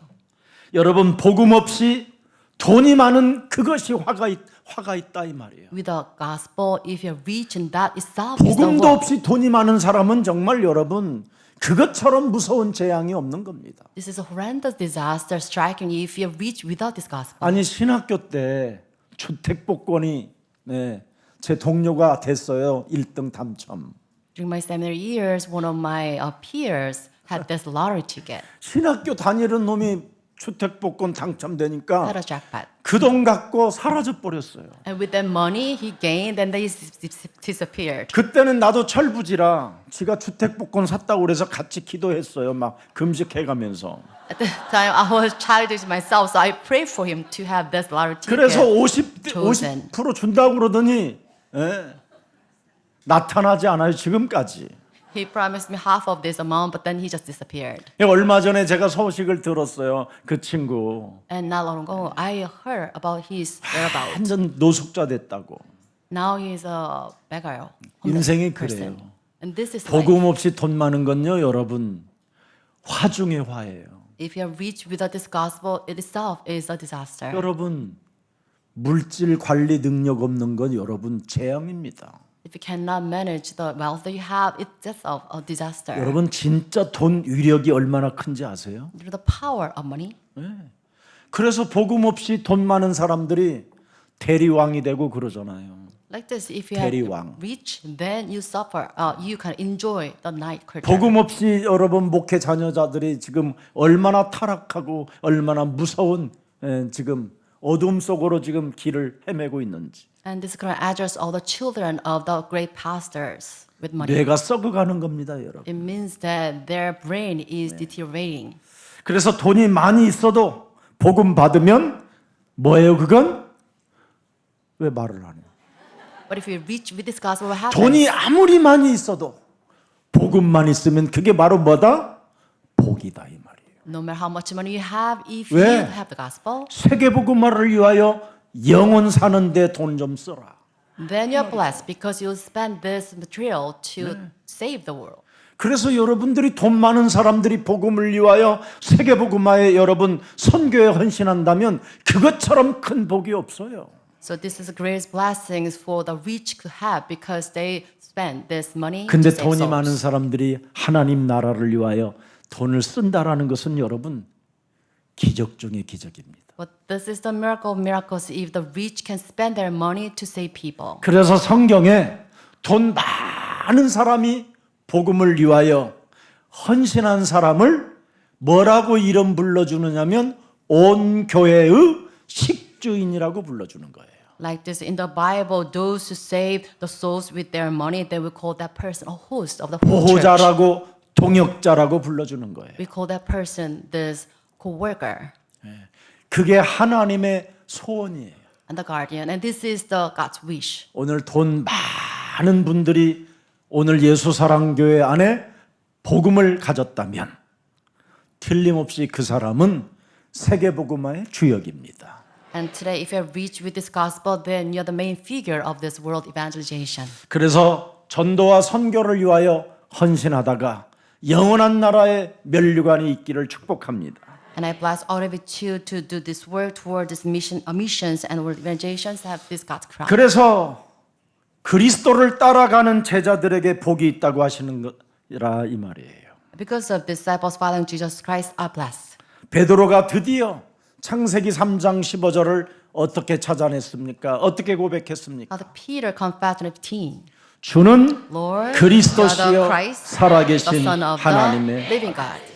여러분 복음 없이 돈이 많은 그것이 화가 있다 이 말이에요. With the gospel, if you're rich and that itself is the 복음도 world. 없이 돈이 많은 사람은 정말 여러분 그것처럼 무서운 재앙이 없는 겁니다. This is a horrendous disaster striking you if you're rich without this gospel. 아니 신학교 때 주택복권이 제 동료가 됐어요. 1등 당첨. During my seminary years, one of my peers had this lottery ticket, 신학교 다니는 놈이 주택복권 당첨되니까 had a jackpot. 그 돈 갖고 사라져 버렸어요. And with that money he gained, then they disappeared. 그때는 나도 철부지라 지가 주택복권 샀다고 그래서 같이 기도했어요. 막 금식해가면서. At the time, I was childish myself, so I prayed for him to have this lottery ticket. 그래서 50% chosen. 준다고 그러더니 나타나지 않아요. 지금까지. He promised me half of this amount, but then he just disappeared. 얼마 전에 제가 소식을 들었어요. 그 친구 And not long ago, I heard about his whereabouts. 완전 노숙자 됐다고. Now he's a beggar. 인생이 person. 그래요. And this is life. 복음 없이 돈 많은 건요, 여러분 화 중에 화예요. If you're rich without this gospel, it itself is a disaster. 여러분 물질 관리 능력 없는 건 여러분 재앙입니다. If you cannot manage the wealth that you have, it's itself a disaster. 여러분 진짜 돈 위력이 얼마나 큰지 아세요? The power of money. 그래서 복음 없이 돈 많은 사람들이 대리왕이 되고 그러잖아요. Like this, if you have 대리왕. rich, then you suffer. You can enjoy the night culture. 복음 없이 여러분 목회 자녀자들이 지금 얼마나 타락하고 얼마나 무서운 지금 어둠 속으로 지금 길을 헤매고 있는지. And this can address all the children of the great pastors with money. 뇌가 썩어가는 겁니다, 여러분. It means that their brain is deteriorating. 그래서 돈이 많이 있어도 복음 받으면 뭐예요, 그건? 왜 말을 안 해요? But if you reach with this gospel, what happens? 돈이 아무리 많이 있어도 복음만 있으면 그게 바로 뭐다? 복이다 이 말이에요. No matter how much money you have, if 왜? you have the gospel, 세계복음화를 위하여 영혼 사는데 돈 좀 써라. then you're blessed because you'll spend this material to save the world. 그래서 여러분들이 돈 많은 사람들이 복음을 위하여 세계복음화에 여러분 선교에 헌신한다면 그것처럼 큰 복이 없어요. So this is the greatest blessings for the rich to have because they spend this money to 근데 save 돈이 souls. 많은 사람들이 하나님 나라를 위하여 돈을 쓴다라는 것은 여러분 기적 중의 기적입니다. But this is the miracle of miracles if the rich can spend their money to save people. 그래서 성경에 돈 많은 사람이 복음을 위하여 헌신한 사람을 뭐라고 이름 불러주느냐면 온 교회의 식주인이라고 불러주는 거예요. Like this in the Bible, those who save the souls with their money, they will call that person a host of the whole church. 보호자라고 동역자라고 불러주는 거예요. We call that person this co-worker 그게 하나님의 소원이에요. and the guardian. And this is the God's wish. 오늘 돈 많은 분들이 오늘 예수사랑교회 안에 복음을 가졌다면 틀림없이 그 사람은 세계복음화의 주역입니다. And today, if you're rich with this gospel, then you're the main figure of this world evangelization. 그래서 전도와 선교를 위하여 헌신하다가 영원한 나라의 면류관이 있기를 축복합니다. And I bless all of you to do this work toward this missions and world evangelizations have this God's crown. 그래서 그리스도를 따라가는 제자들에게 복이 있다고 하시는 거라 이 말이에요. Because of disciples following Jesus Christ are blessed. 베드로가 드디어 창세기 3장 15절을 어떻게 찾아냈습니까? 어떻게 고백했습니까? Now Peter confessed in 15. 주는 Lord, 그리스도시요 you are the Christ, the 살아계신 Son of 하나님의 the living God.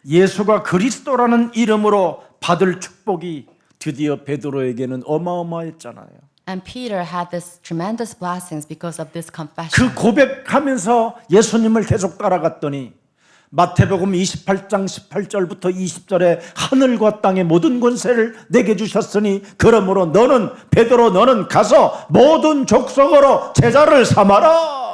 예수가 그리스도라는 이름으로 받을 축복이 드디어 베드로에게는 어마어마했잖아요. And Peter had this tremendous blessings because of this 그 confession. 고백하면서 예수님을 계속 따라갔더니 마태복음 28장 18절부터 20절에 하늘과 땅의 모든 권세를 내게 주셨으니 그러므로 너는 베드로 너는 가서 모든 족속으로 제자를 삼아라.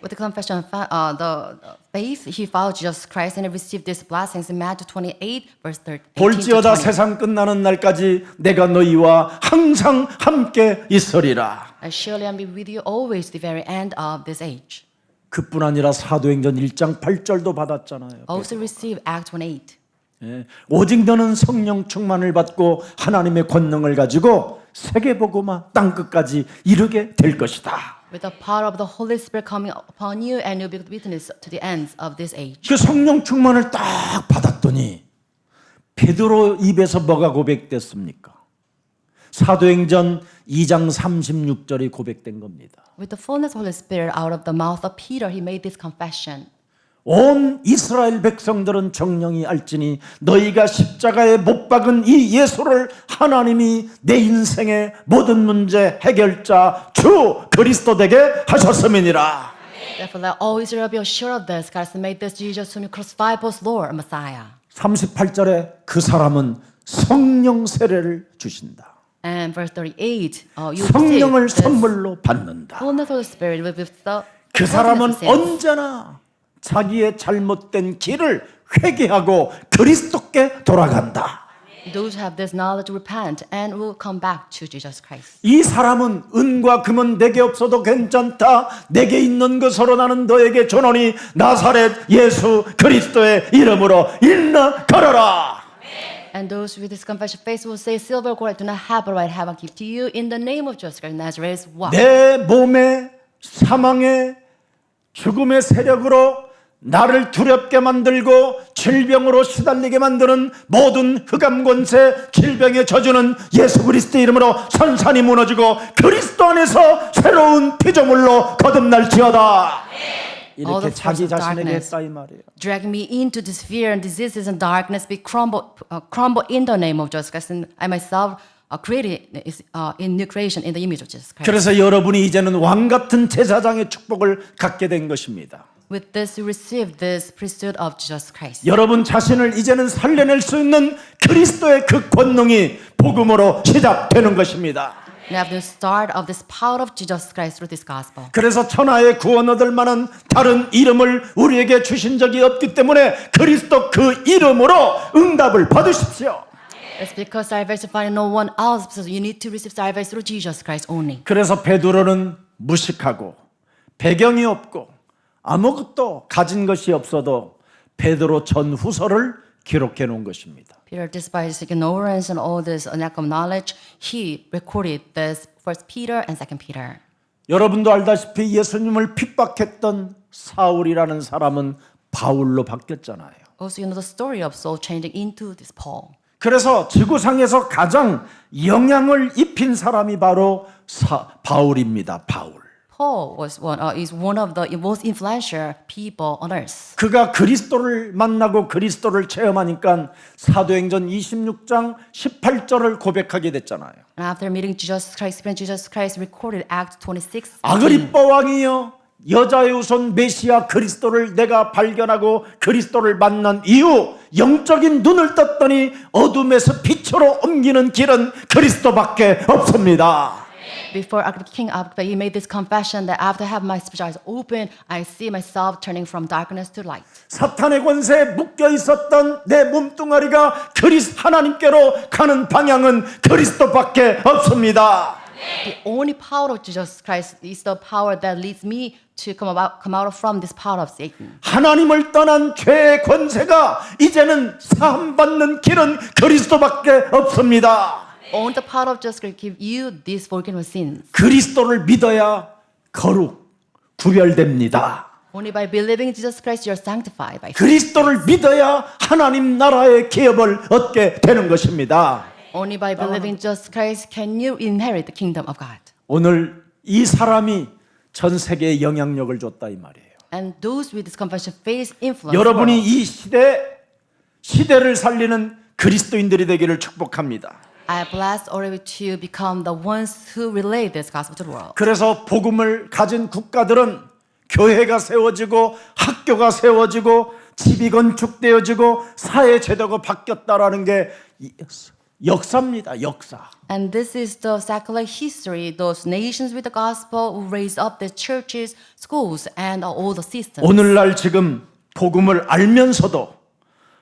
With the confession of the faith, he followed Jesus Christ and received these blessings in Matthew 28, verse 18 to 볼지어다 20. 세상 끝나는 날까지 내가 너희와 항상 함께 있으리라. I surely am with you always to the very end of this age. 그뿐 아니라 사도행전 1장 8절도 받았잖아요. Also receive Acts 1:8. 예, 오직 너는 성령 충만을 받고 하나님의 권능을 가지고 세계복음화 땅끝까지 이르게 될 것이다. With the power of the Holy Spirit coming upon you, and you'll be witness to the ends of this age. 그 성령 충만을 딱 받았더니 베드로 입에서 뭐가 고백됐습니까? 사도행전 2장 36절이 고백된 겁니다. With the fullness of the Holy Spirit out of the mouth of Peter, he made this confession. 온 이스라엘 백성들은 정령이 알지니 너희가 십자가에 못 박은 이 예수를 하나님이 내 인생의 모든 문제 해결자 주 그리스도 되게 하셨음이니라. Therefore, let all Israel be assured of this. God has made this Jesus whom you crucified both Lord and Messiah. 38절에 그 사람은 성령 세례를 주신다. And verse 38, you 성령을 receive this 선물로 받는다. fullness of the Spirit with the 그 사람은 forgiveness of sins. 언제나 자기의 잘못된 길을 회개하고 그리스도께 돌아간다. Those who have this knowledge repent and will come back to Jesus Christ. 이 사람은 은과 금은 내게 없어도 괜찮다. 내게 있는 것으로 나는 너에게 주노니 나사렛 예수 그리스도의 이름으로 일어나 걸어라. And those with this confession face will say, silver gold I do not have, but what I have I give to you. In the name of Jesus Christ of Nazareth, walk. 내 몸에 사망의 죽음의 세력으로 나를 두렵게 만들고 질병으로 시달리게 만드는 모든 흑암 권세 질병의 저주는 예수 그리스도의 이름으로 산산이 무너지고 그리스도 안에서 새로운 피조물로 거듭날지어다. All 이렇게 the 자기 forces of 자신에게 darkness 했다 이 말이에요. drag me into this fear and diseases and darkness be crumble in the name of Jesus Christ. And I myself created in new creation in the image of Jesus Christ. 그래서 여러분이 이제는 왕 같은 제사장의 축복을 갖게 된 것입니다. With this, you receive this priesthood of Jesus Christ. 여러분 자신을 이제는 살려낼 수 있는 그리스도의 그 권능이 복음으로 시작되는 것입니다. You have the start of this power of Jesus Christ through this gospel. 그래서 천하의 구원 얻을 만한 다른 이름을 우리에게 주신 적이 없기 때문에 그리스도 그 이름으로 응답을 받으십시오. It's because salvation find no one else, so you need to receive salvation through Jesus Christ only. 그래서 베드로는 무식하고 배경이 없고 아무것도 가진 것이 없어도 베드로 전후서를 기록해 놓은 것입니다. Peter, despite his ignorance and all this lack of knowledge, he recorded this First Peter and Second Peter. 여러분도 알다시피 예수님을 핍박했던 사울이라는 사람은 바울로 바뀌었잖아요. Also, you know the story of Saul changing into this Paul. 그래서 지구상에서 가장 영향을 입힌 사람이 바로 바울입니다. 바울. Paul is one of the most influential people on earth. 그가 그리스도를 만나고 그리스도를 체험하니까 사도행전 26장 18절을 고백하게 됐잖아요. And after meeting Jesus Christ recorded Acts 26. 아그리빠 왕이여 여자의 우선 메시아 그리스도를 내가 발견하고 그리스도를 만난 이후 영적인 눈을 떴더니 어둠에서 빛으로 옮기는 길은 그리스도밖에 없습니다. Before King Agrippa, he made this confession that after I have my spiritual eyes open, I see myself turning from darkness to light. 사탄의 권세에 묶여 있었던 내 몸뚱아리가 하나님께로 가는 방향은 그리스도밖에 없습니다. The only power of Jesus Christ is the power that leads me to come out from this power of Satan. 하나님을 떠난 죄의 권세가 이제는 사함받는 길은 그리스도밖에 없습니다. Only the power of Jesus Christ give you these forgiveness sins. 그리스도를 믿어야 거룩 구별됩니다. Only by believing in Jesus Christ, you're sanctified by faith. 그리스도를 믿어야 하나님 나라의 기업을 얻게 되는 것입니다. Only by believing in Jesus Christ can you inherit the kingdom of God. 오늘 이 사람이 전 세계에 영향력을 줬다 이 말이에요. And those with this confession face influence. 여러분이 이 시대를 살리는 그리스도인들이 되기를 축복합니다. I am blessed already to become the ones who relay this gospel to the world. 그래서 복음을 가진 국가들은 교회가 세워지고 학교가 세워지고 집이 건축되어지고 사회 제도가 바뀌었다라는 게 역사입니다. 역사. And this is the secular history. Those nations with the gospel will raise up the churches, schools, and all the systems. 오늘날 지금 복음을 알면서도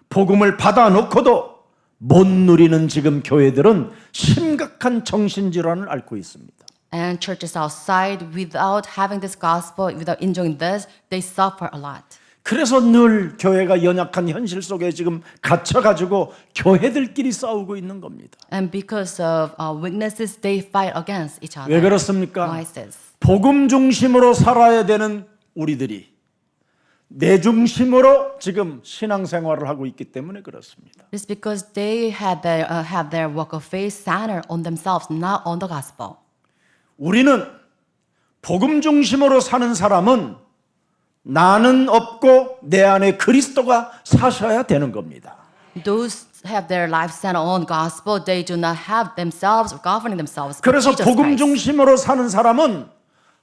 복음을 받아놓고도 못 누리는 지금 교회들은 심각한 정신질환을 앓고 있습니다. And churches outside, without having this gospel, without enjoying this, they suffer a lot. 그래서 늘 교회가 연약한 현실 속에 지금 갇혀가지고 교회들끼리 싸우고 있는 겁니다. And because of weaknesses, they fight against each other. 왜 그렇습니까? Why is this? 복음 중심으로 살아야 되는 우리들이 내 중심으로 지금 신앙생활을 하고 있기 때문에 그렇습니다. It's because they have their walk of faith centered on themselves, not on the gospel. 우리는 복음 중심으로 사는 사람은 나는 없고 내 안에 그리스도가 사셔야 되는 겁니다. Those have their life centered on gospel, they do not have themselves governing themselves. but 그래서 Jesus 복음 Christ. 중심으로 사는 사람은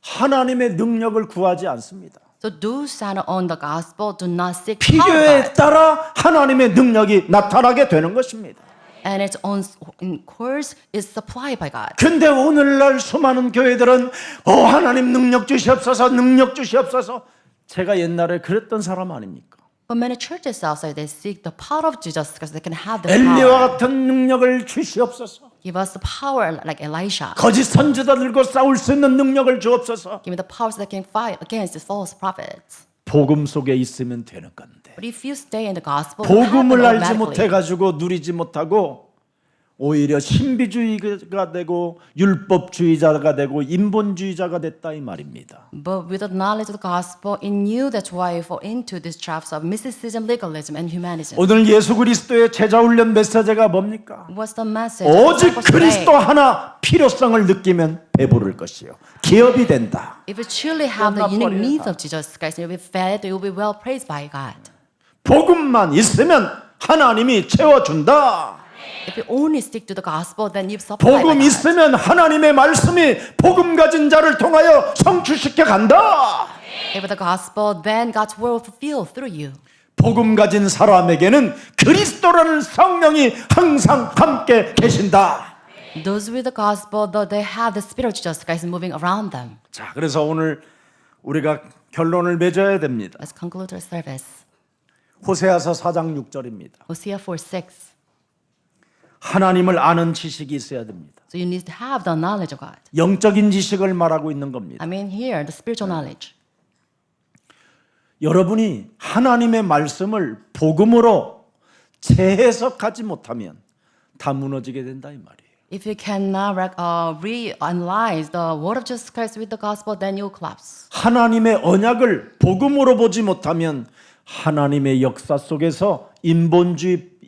하나님의 능력을 구하지 않습니다. So those centered on the gospel do not seek power, 필요에 God. 따라 하나님의 능력이 나타나게 되는 것입니다. And it's on in course is supplied by God. 근데 오늘날 수많은 교회들은 하나님 능력 주시옵소서, 능력 주시옵소서. 제가 옛날에 그랬던 사람 아닙니까? But many churches outside they seek the power of Jesus because they can have the 엘리야와 power. 같은 능력을 주시옵소서. Give us the power like Elisha. 거짓 선지자들과 싸울 수 있는 능력을 주옵소서. Give me the powers that can fight against the false prophets. 복음 속에 있으면 되는 건데 But if you stay in the gospel, it will happen 복음을 알지 automatically. 못해 가지고 누리지 못하고 오히려 신비주의가 되고 율법주의자가 되고 인본주의자가 됐다 이 말입니다. But with the knowledge of the gospel in you, that's why you fall into these traps of mysticism, legalism, and humanism. 오늘 예수 그리스도의 제자 훈련 메시지가 뭡니까? What's the message? of 오직 discipleship today? 그리스도 하나 필요성을 느끼면 배부를 것이요. 기업이 된다. If you truly have the unique 끝나버리다. needs of Jesus Christ, you'll be fed, you'll be well praised by God. 복음만 있으면 하나님이 채워준다. If you only stick to the gospel, then you've supplied by 복음 God. 있으면 하나님의 말씀이 복음 가진 자를 통하여 성취시켜 간다. If the gospel, then God's word will fulfill through you. 복음 가진 사람에게는 그리스도라는 성령이 항상 함께 계신다. Those with the gospel, though they have the spirit of Jesus Christ moving around them. 자, 그래서 오늘 우리가 결론을 맺어야 됩니다. Let's conclude our service. 호세아서 4장 6절입니다. Hosea 4:6. 하나님을 아는 지식이 있어야 됩니다. So you need to have the knowledge of God. 영적인 지식을 말하고 있는 겁니다. I mean here, the spiritual knowledge. 여러분이 하나님의 말씀을 복음으로 재해석하지 못하면 다 무너지게 된다 이 말이에요. If you cannot reanalyze the word of Jesus Christ with the gospel, then you'll collapse. 하나님의 언약을 복음으로 보지 못하면 하나님의 역사 속에서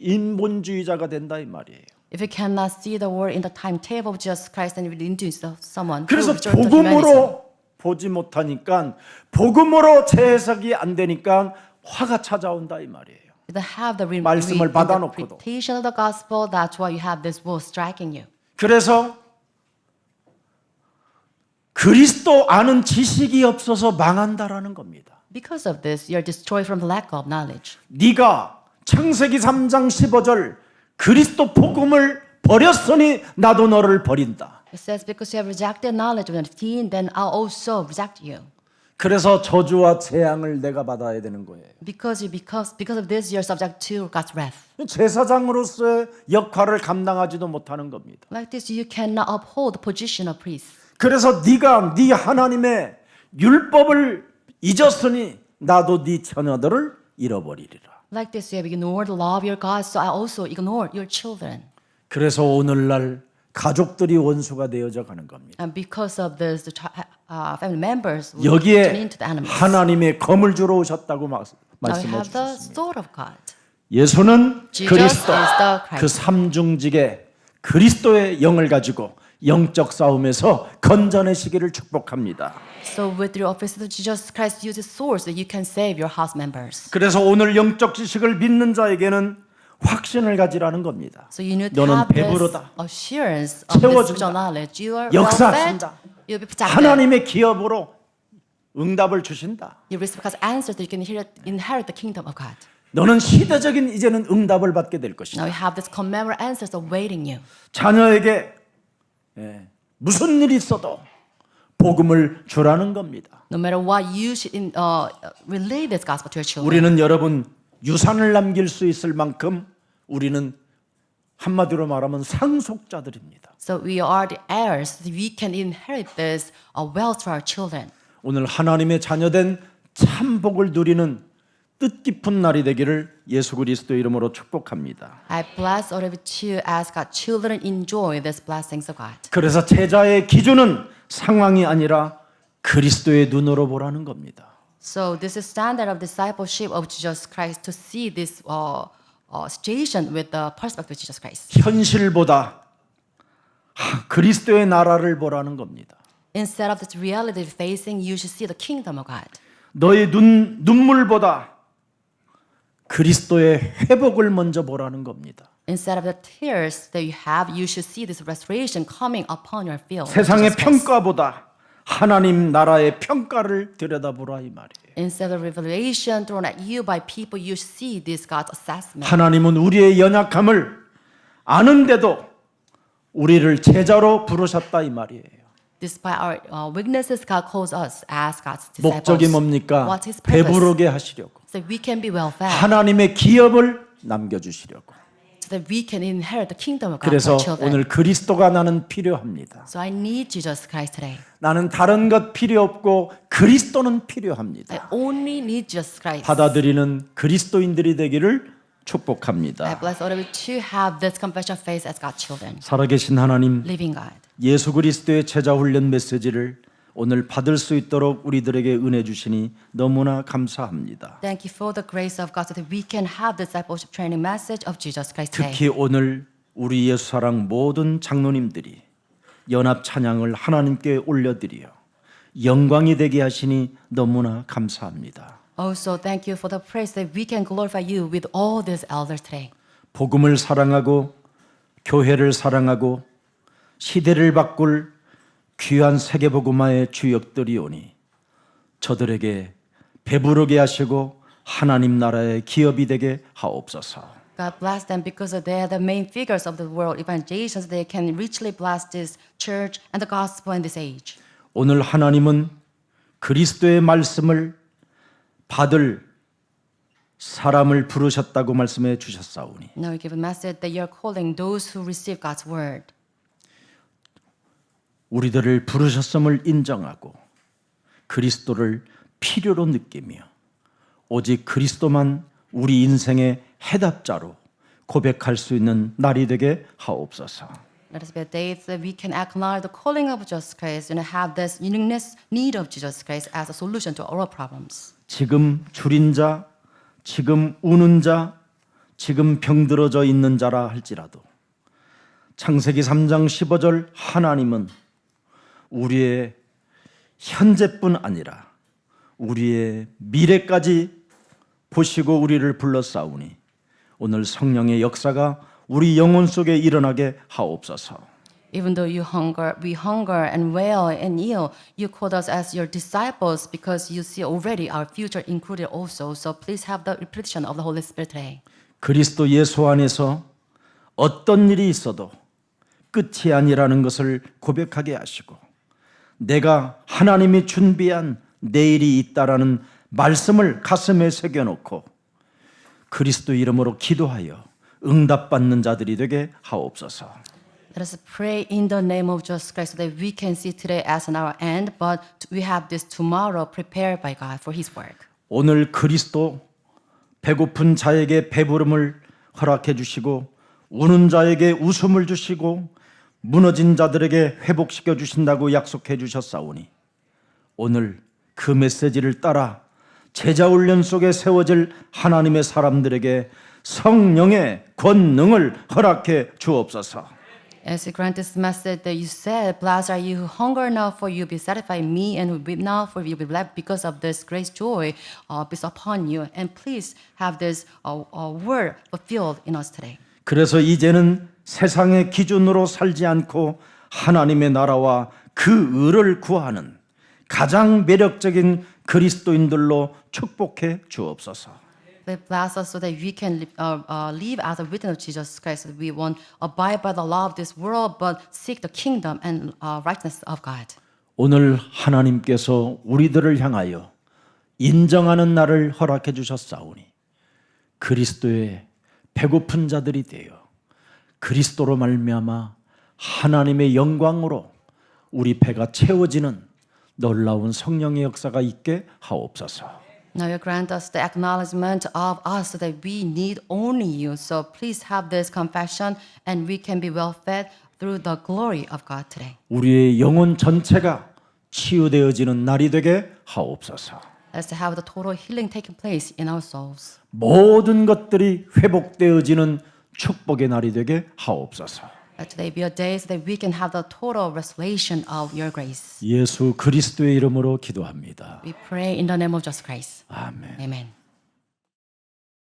인본주의자가 된다 이 말이에요. If you cannot see the word in the timetable of Jesus Christ, then you will induce someone 그래서 to resort to humanism. 복음으로 보지 못하니까 복음으로 재해석이 안 되니까 화가 찾아온다 이 말이에요. You don't have the 말씀을 받아놓고도. interpretation of the gospel. That's why you have this war striking you. 그래서 그리스도 아는 지식이 없어서 망한다라는 겁니다. Because of this, you're destroyed from the lack of knowledge. 네가 창세기 3장 15절 그리스도 복음을 버렸으니 나도 너를 버린다. It says, because you have rejected knowledge of the teen, then I'll also reject you. 그래서 저주와 재앙을 내가 받아야 되는 거예요. Because of this, you're subject to God's wrath. 제사장으로서의 역할을 감당하지도 못하는 겁니다. Like this, you cannot uphold the position of priest. 그래서 네가 네 하나님의 율법을 잊었으니 나도 네 자녀들을 잃어버리리라. Like this, you have ignored the law of your God, so I also ignore your children. 그래서 오늘날 가족들이 원수가 되어져 가는 겁니다. And because of this, the family members will turn 여기에 into the enemies. 하나님의 검을 주러 오셨다고 Now we 말씀해 have the 주셨습니다. sword of God. 예수는 Jesus 그리스도, is the Christ. 그 삼중직의 그리스도의 영을 가지고 영적 싸움에서 건져내시기를 축복합니다. So with your office of Jesus Christ, use the sword so you can save your house members. 그래서 오늘 영적 지식을 믿는 자에게는 확신을 가지라는 겁니다. So you need to 너는 have this 배부르다. assurance of this 채워준다. spiritual knowledge. You are well 역사하신다. fed. You'll be protected. 하나님의 기업으로 응답을 주신다. You receive God's answer so you can inherit the kingdom of God. 너는 시대적인 이제는 응답을 받게 될 것이다. Now you have this commemorative answers awaiting you. 자녀에게 무슨 일이 있어도 복음을 주라는 겁니다. No matter what, you should relay this gospel to your children. 우리는 여러분 유산을 남길 수 있을 만큼 우리는 한마디로 말하면 상속자들입니다. So we are the heirs. We can inherit this wealth for our children. 오늘 하나님의 자녀된 참 복을 누리는 뜻깊은 날이 되기를 예수 그리스도 이름으로 축복합니다. I bless all of you as God's children enjoy these blessings of God. 그래서 제자의 기준은 상황이 아니라 그리스도의 눈으로 보라는 겁니다. So this is standard of discipleship of Jesus Christ to see this situation with the perspective of Jesus Christ. 현실보다 그리스도의 나라를 보라는 겁니다. Instead of this reality facing, you should see the kingdom of God. 너의 눈물보다 그리스도의 회복을 먼저 보라는 겁니다. Instead of the tears that you have, you should see this restoration coming upon your field. 세상의 Jesus Christ. 평가보다 하나님 나라의 평가를 들여다보라 이 말이에요. Instead of revelation thrown at you by people, you see this God's assessment. 하나님은 우리의 연약함을 아는데도 우리를 제자로 부르셨다 이 말이에요. Despite our weaknesses, God calls us as God's 목적이 disciples. 뭡니까? What's His purpose? 배부르게 하시려고. So we can be well fed. 하나님의 기업을 남겨주시려고. So that we can inherit the kingdom of God for 그래서 our children. 오늘 그리스도가 나는 필요합니다. So I need Jesus Christ today. 나는 다른 것 필요 없고 그리스도는 I 필요합니다. only need Jesus Christ. 받아들이는 그리스도인들이 되기를 I 축복합니다. bless all of you to have this confession of faith as God's children. 살아계신 하나님, Living God. 예수 그리스도의 제자 훈련 메시지를 오늘 받을 수 있도록 우리들에게 은혜 주시니 너무나 감사합니다. Thank you for the grace of God so that we can have the discipleship training message of Jesus Christ today. 특히 오늘 우리 예수사랑 모든 장로님들이 연합 찬양을 하나님께 올려드려 영광이 되게 하시니 너무나 감사합니다. Also, thank you for the praise that we can glorify you with all these elders today. 복음을 사랑하고 교회를 사랑하고 시대를 바꿀 귀한 세계복음화의 주역들이 오니 저들에게 배부르게 하시고 하나님 나라의 기업이 되게 하옵소서. God bless them because they are the main figures of the world evangelizations. They can richly bless this church and the gospel in this age. 오늘 하나님은 그리스도의 말씀을 받을 사람을 부르셨다고 말씀해 주셨사오니 Now we give a message that you're calling those who receive God's word. 우리들을 부르셨음을 인정하고 그리스도를 필요로 느끼며 오직 그리스도만 우리 인생의 해답자로 고백할 수 있는 날이 되게 하옵소서. Let us be a day that we can acknowledge the calling of Jesus Christ and have this uniqueness need of Jesus Christ as a solution to our problems. 지금 줄인 자, 지금 우는 자, 지금 병들어져 있는 자라 할지라도 창세기 3장 15절 하나님은 우리의 현재뿐 아니라 우리의 미래까지 보시고 우리를 불러싸우니 오늘 성령의 역사가 우리 영혼 속에 일어나게 하옵소서. Even though we hunger and wail and ill, you called us as your disciples because you see already our future included also. So please have the repetition of the Holy Spirit today. 그리스도 예수 안에서 어떤 일이 있어도 끝이 아니라는 것을 고백하게 하시고 내가 하나님이 준비한 내일이 있다라는 말씀을 가슴에 새겨놓고 그리스도 이름으로 기도하여 응답받는 자들이 되게 하옵소서. Let us pray in the name of Jesus Christ so that we can see today as an our end, but we have this tomorrow prepared by God for His work. 오늘 그리스도 배고픈 자에게 배부름을 허락해 주시고 우는 자에게 웃음을 주시고 무너진 자들에게 회복시켜 주신다고 약속해 주셨사오니 오늘 그 메시지를 따라 제자 훈련 속에 세워질 하나님의 사람들에게 성령의 권능을 허락해 주옵소서. As you grant this message that you said, blessed are you who hunger now, for you will be satisfied in me, and who weep now, for you will be blessed because of this grace joy is upon you. And please have this word fulfilled in us today. 그래서 이제는 세상의 기준으로 살지 않고 하나님의 나라와 그 의를 구하는 가장 매력적인 그리스도인들로 축복해 주옵소서. They bless us so that we can live as a witness of Jesus Christ. That we won't abide by the law of this world, but seek the kingdom and righteousness of God. 오늘 하나님께서 우리들을 향하여 인정하는 날을 허락해 주셨사오니 그리스도의 배고픈 자들이 되어 그리스도로 말미암아 하나님의 영광으로 우리 배가 채워지는 놀라운 성령의 역사가 있게 하옵소서. Now you grant us the acknowledgement of us that we need only you. So please have this confession and we can be well fed through the glory of God today. 우리의 영혼 전체가 치유되어지는 날이 되게 하옵소서. Let's have the total healing taking place in our souls. 모든 것들이 회복되어지는 축복의 날이 되게 하옵소서. Let today be a day so that we can have the total restoration of your grace. 예수 그리스도의 이름으로 기도합니다. We pray in the name of Jesus Christ. 아멘. Amen.